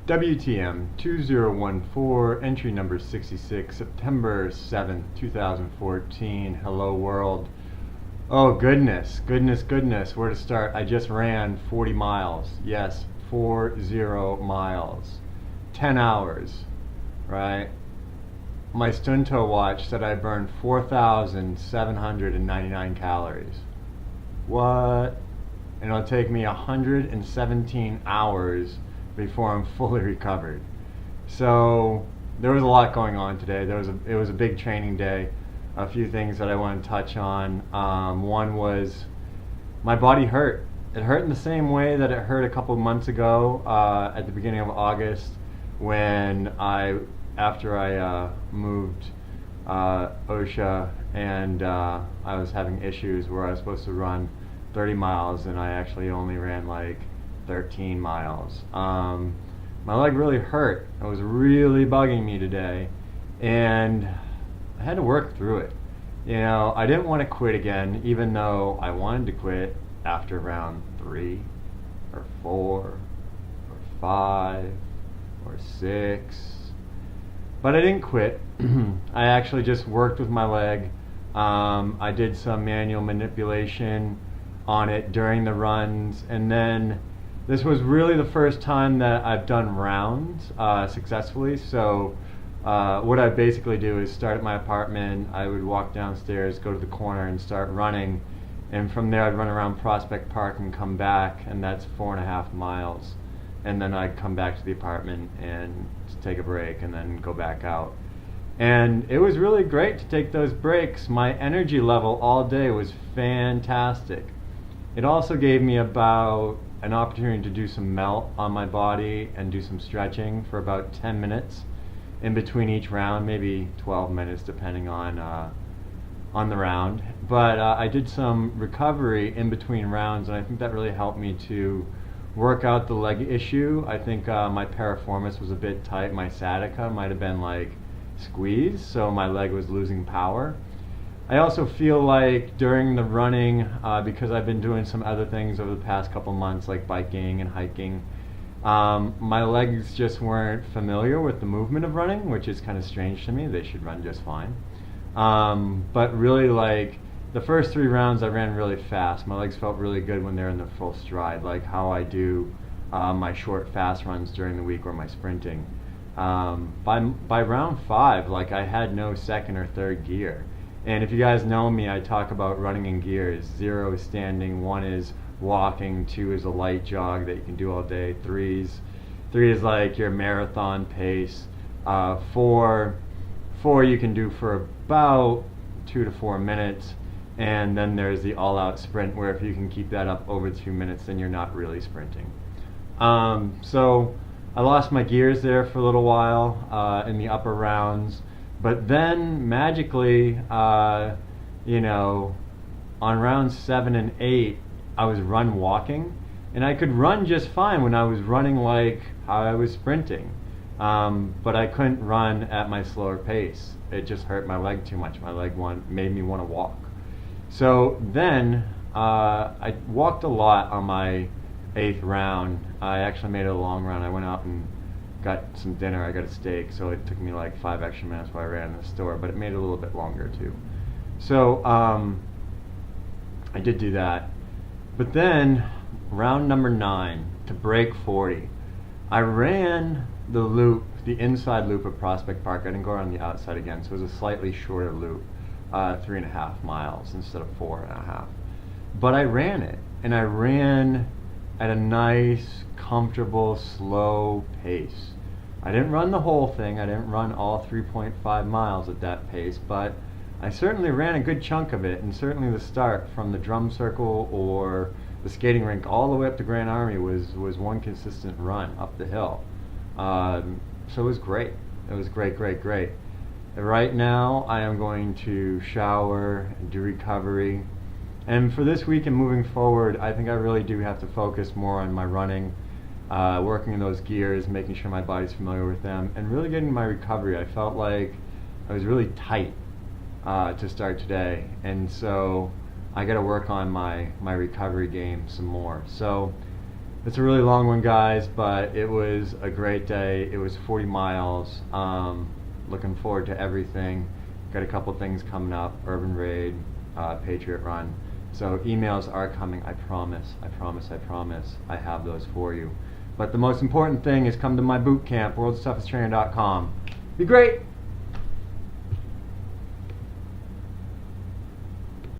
WTM 2014, entry number 66, September 7th, 2014. Hello world. Oh goodness, goodness, goodness, where to start? I just ran 40 miles. Yes, 40 miles. 10 hours, right? My Stunto watch said I burned 4,799 calories. What? And it'll take me 117 hours before I'm fully recovered. So there was a lot going on today. It was a big training day. A few things that I want to touch on. One was my body hurt. It hurt in the same way that it hurt a couple of months ago at the beginning of August when after I moved OSHA and I was having issues where I was supposed to run 30 miles and I actually only ran like 13 miles. My leg really hurt. It was really bugging me today, and I had to work through it. You know, I didn't want to quit again, even though I wanted to quit after round 3 or 4 or 5 or 6. But I didn't quit. I actually just worked with my leg. I did some manual manipulation on it during the runs, and then this was really the first time that I've done rounds successfully. So what I basically do is start at my apartment, I would walk downstairs, go to the corner and start running, and from there I'd run around Prospect Park and come back, and that's 4.5 miles. And then I'd come back to the apartment and take a break and then go back out. And it was really great to take those breaks. My energy level all day was fantastic. It also gave me about an opportunity to do some melt on my body and do some stretching for about 10 minutes in between each round, maybe 12 minutes depending on the round. But I did some recovery in between rounds, and I think that really helped me to work out the leg issue. I think my piriformis was a bit tight. My sciatica might have been like squeezed, so my leg was losing power. I also feel like during the running, because I've been doing some other things over the past couple months, like biking and hiking, my legs just weren't familiar with the movement of running, which is kind of strange to me. They should run just fine. But really, like, the first 3 rounds I ran really fast. My legs felt really good when they're in their full stride, like how I do my short, fast runs during the week or my sprinting. By round 5, like, I had no second or third gear. And if you guys know me, I talk about running in gears. 0 is standing, 1 is walking, 2 is a light jog that you can do all day, 3 is like your marathon pace, 4 you can do for about 2 to 4 minutes, and then there's the all-out sprint where if you can keep that up over 2 minutes, then you're not really sprinting. So I lost my gears there for a little while in the upper rounds. But then magically, you know, on rounds 7 and 8, I was walking, and I could run just fine when I was running like how I was sprinting. But I couldn't run at my slower pace. It just hurt my leg too much. My leg made me want to walk. So then I walked a lot on my 8th round. I actually made it a long run. I went out and got some dinner. I got a steak, so it took me like 5 extra minutes while I ran in the store, but it made it a little bit longer too. So I did do that. But then round number 9, to break 40, I ran the loop, the inside loop of Prospect Park. I didn't go around the outside again, so it was a slightly shorter loop, 3.5 miles instead of 4.5. But I ran it, and I ran at a nice, comfortable, slow pace. I didn't run the whole thing. I didn't run all 3.5 miles at that pace, but I certainly ran a good chunk of it, and certainly the start from the drum circle or the skating rink all the way up to Grand Army was one consistent run up the hill. So it was great. It was great, great, great. Right now I am going to shower and do recovery. And for this week and moving forward, I think I really do have to focus more on my running, working in those gears, making sure my body's familiar with them, and really getting my recovery. I felt like I was really tight to start today, and so I got to work on my recovery game some more. So It's a really long one, guys, but it was a great day. It was 40 miles. Looking forward to everything. Got a couple things coming up, Urban Raid, Patriot Run. So emails are coming, I promise, I promise, I promise. I have those for you. But the most important thing is come to my boot camp, worldstoughesttrainer.com. Be great!